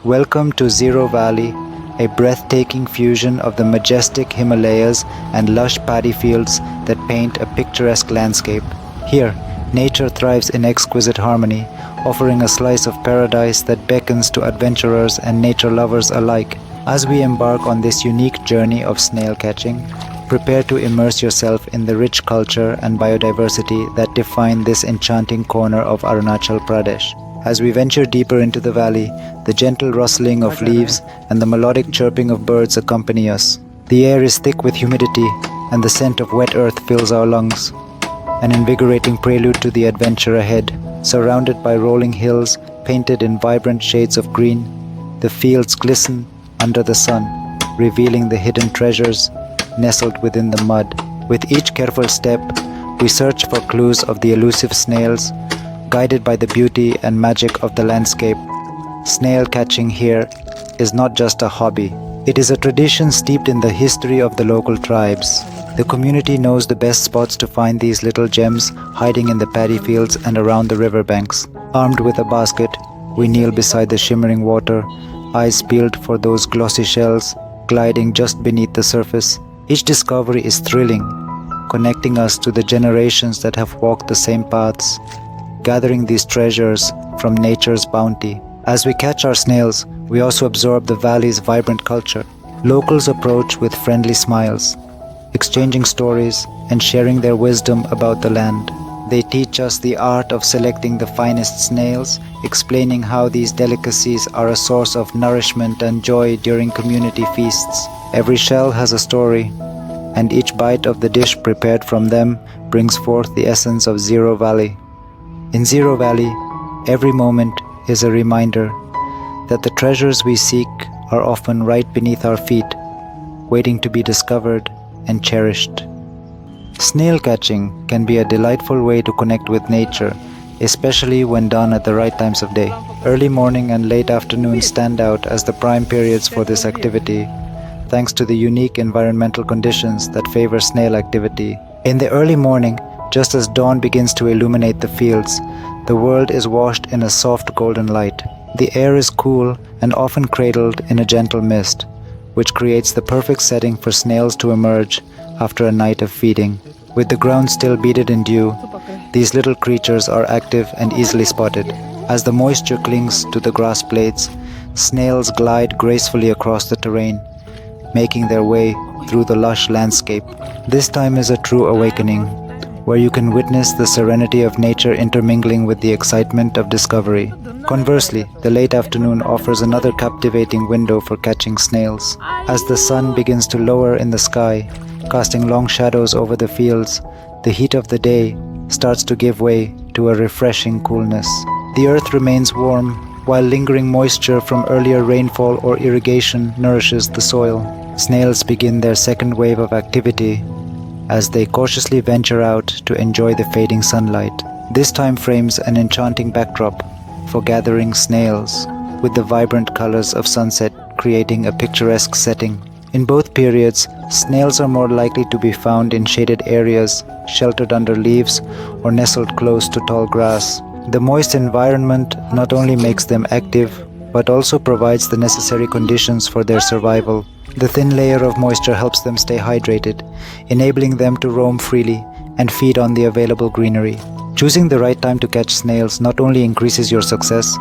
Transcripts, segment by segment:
Welcome to Zero Valley, a breathtaking fusion of the majestic Himalayas and lush paddy fields that paint a picturesque landscape. Here, nature thrives in exquisite harmony, offering a slice of paradise that beckons to adventurers and nature lovers alike. As we embark on this unique journey of snail catching, prepare to immerse yourself in the rich culture and biodiversity that define this enchanting corner of Arunachal Pradesh. As we venture deeper into the valley, the gentle rustling of leaves and the melodic chirping of birds accompany us. The air is thick with humidity, and the scent of wet earth fills our lungs. An invigorating prelude to the adventure ahead. Surrounded by rolling hills painted in vibrant shades of green, the fields glisten under the sun, revealing the hidden treasures nestled within the mud. With each careful step, we search for clues of the elusive snails, guided by the beauty and magic of the landscape. Snail catching here is not just a hobby. It is a tradition steeped in the history of the local tribes. The community knows the best spots to find these little gems hiding in the paddy fields and around the riverbanks. Armed with a basket, we kneel beside the shimmering water, eyes peeled for those glossy shells gliding just beneath the surface. Each discovery is thrilling, connecting us to the generations that have walked the same paths, gathering these treasures from nature's bounty. As we catch our snails, we also absorb the valley's vibrant culture. Locals approach with friendly smiles, exchanging stories and sharing their wisdom about the land. They teach us the art of selecting the finest snails, explaining how these delicacies are a source of nourishment and joy during community feasts. Every shell has a story, and each bite of the dish prepared from them brings forth the essence of Zero Valley. In Zero Valley, every moment is a reminder that the treasures we seek are often right beneath our feet, waiting to be discovered and cherished. Snail catching can be a delightful way to connect with nature, especially when done at the right times of day. Early morning and late afternoon stand out as the prime periods for this activity, thanks to the unique environmental conditions that favor snail activity. In the early morning, just as dawn begins to illuminate the fields, the world is washed in a soft golden light. The air is cool and often cradled in a gentle mist, which creates the perfect setting for snails to emerge after a night of feeding. With the ground still beaded in dew, these little creatures are active and easily spotted. As the moisture clings to the grass blades, snails glide gracefully across the terrain, making their way through the lush landscape. This time is a true awakening, where you can witness the serenity of nature intermingling with the excitement of discovery. Conversely, the late afternoon offers another captivating window for catching snails. As the sun begins to lower in the sky, casting long shadows over the fields, the heat of the day starts to give way to a refreshing coolness. The earth remains warm, while lingering moisture from earlier rainfall or irrigation nourishes the soil. Snails begin their second wave of activity as they cautiously venture out to enjoy the fading sunlight. This time frames an enchanting backdrop for gathering snails, with the vibrant colors of sunset creating a picturesque setting. In both periods, snails are more likely to be found in shaded areas, sheltered under leaves, or nestled close to tall grass. The moist environment not only makes them active, but also provides the necessary conditions for their survival. The thin layer of moisture helps them stay hydrated, enabling them to roam freely and feed on the available greenery. Choosing the right time to catch snails not only increases your success,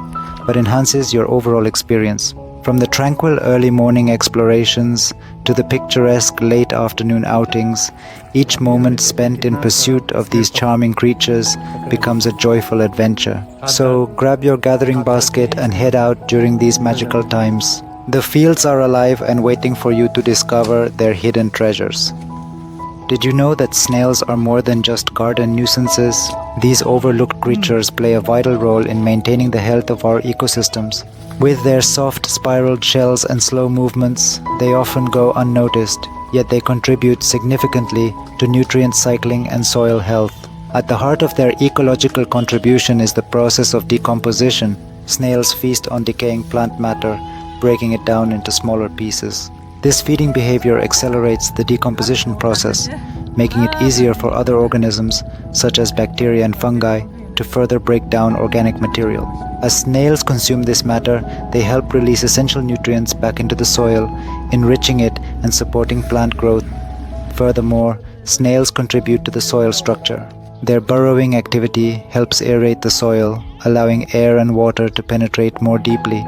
but enhances your overall experience. From the tranquil early morning explorations to the picturesque late afternoon outings, each moment spent in pursuit of these charming creatures becomes a joyful adventure. So grab your gathering basket and head out during these magical times. The fields are alive and waiting for you to discover their hidden treasures. Did you know that snails are more than just garden nuisances? These overlooked creatures play a vital role in maintaining the health of our ecosystems. With their soft spiraled shells and slow movements, they often go unnoticed, yet they contribute significantly to nutrient cycling and soil health. At the heart of their ecological contribution is the process of decomposition. Snails feast on decaying plant matter, breaking it down into smaller pieces. This feeding behavior accelerates the decomposition process, making it easier for other organisms, such as bacteria and fungi, to further break down organic material. As snails consume this matter, they help release essential nutrients back into the soil, enriching it and supporting plant growth. Furthermore, snails contribute to the soil structure. Their burrowing activity helps aerate the soil, allowing air and water to penetrate more deeply.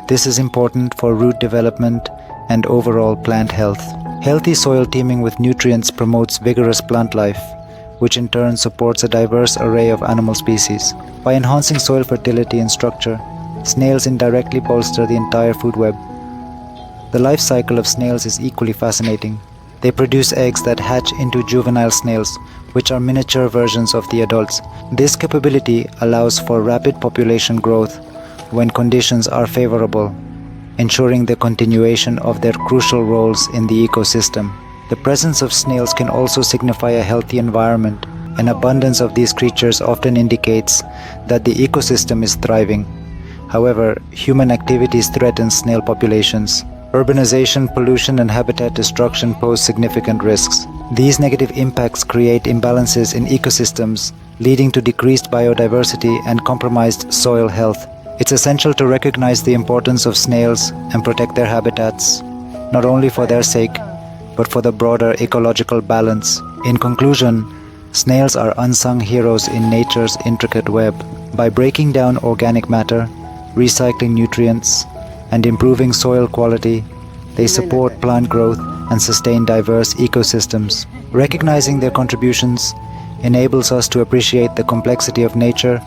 This is important for root development and overall plant health. Healthy soil teeming with nutrients promotes vigorous plant life, which in turn supports a diverse array of animal species. By enhancing soil fertility and structure, snails indirectly bolster the entire food web. The life cycle of snails is equally fascinating. They produce eggs that hatch into juvenile snails, which are miniature versions of the adults. This capability allows for rapid population growth when conditions are favorable, ensuring the continuation of their crucial roles in the ecosystem. The presence of snails can also signify a healthy environment. An abundance of these creatures often indicates that the ecosystem is thriving. However, human activities threaten snail populations. Urbanization, pollution, and habitat destruction pose significant risks. These negative impacts create imbalances in ecosystems, leading to decreased biodiversity and compromised soil health. It's essential to recognize the importance of snails and protect their habitats, not only for their sake, but for the broader ecological balance. In conclusion, snails are unsung heroes in nature's intricate web. By breaking down organic matter, recycling nutrients, and improving soil quality, they support plant growth and sustain diverse ecosystems. Recognizing their contributions enables us to appreciate the complexity of nature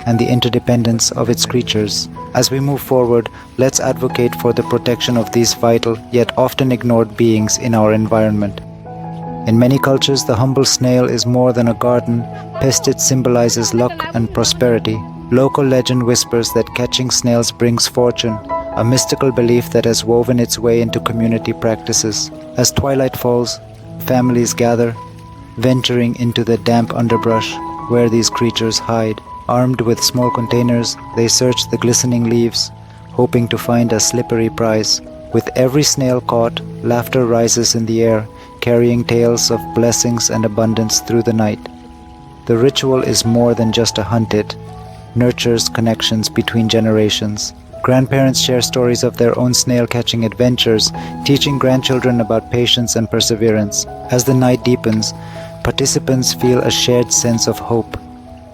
and the interdependence of its creatures. As we move forward, let's advocate for the protection of these vital yet often ignored beings in our environment. In many cultures, the humble snail is more than a garden pest. It symbolizes luck and prosperity. Local legend whispers that catching snails brings fortune, a mystical belief that has woven its way into community practices. As twilight falls, families gather, venturing into the damp underbrush where these creatures hide. Armed with small containers, they search the glistening leaves, hoping to find a slippery prize. With every snail caught, laughter rises in the air, carrying tales of blessings and abundance through the night. The ritual is more than just a hunt, it nurtures connections between generations. Grandparents share stories of their own snail-catching adventures, teaching grandchildren about patience and perseverance. As the night deepens, participants feel a shared sense of hope,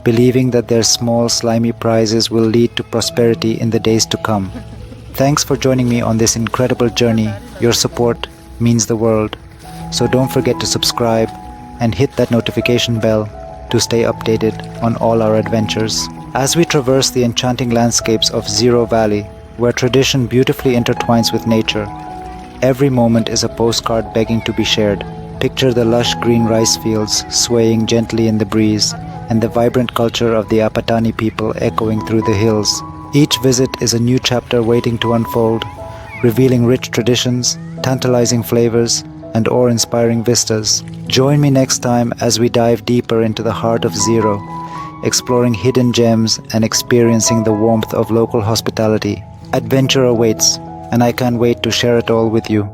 believing that their small, slimy prizes will lead to prosperity in the days to come. Thanks for joining me on this incredible journey. Your support means the world. So don't forget to subscribe and hit that notification bell to stay updated on all our adventures. As we traverse the enchanting landscapes of Zero Valley, where tradition beautifully intertwines with nature, every moment is a postcard begging to be shared. Picture the lush green rice fields swaying gently in the breeze, and the vibrant culture of the Apatani people echoing through the hills. Each visit is a new chapter waiting to unfold, revealing rich traditions, tantalizing flavors, and awe-inspiring vistas. Join me next time as we dive deeper into the heart of Zero, exploring hidden gems and experiencing the warmth of local hospitality. Adventure awaits, and I can't wait to share it all with you.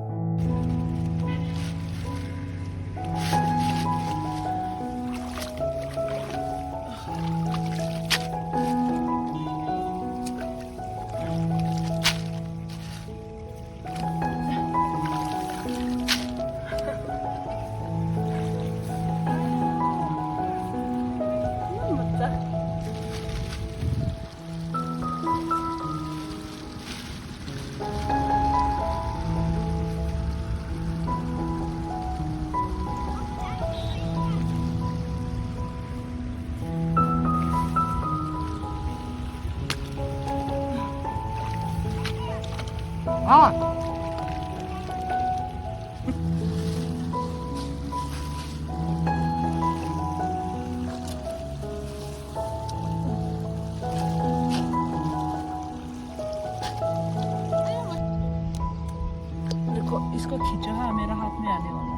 इसको खींचो हाँ मेरा हाथ में आने वाला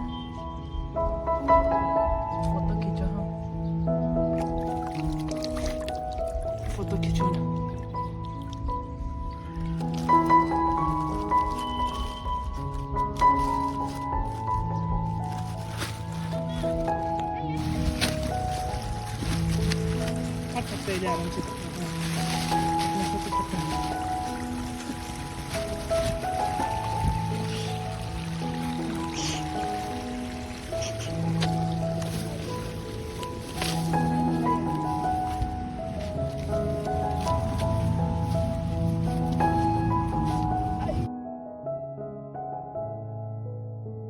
photo खींचो हाँ फोटो खींचो ना नारंगी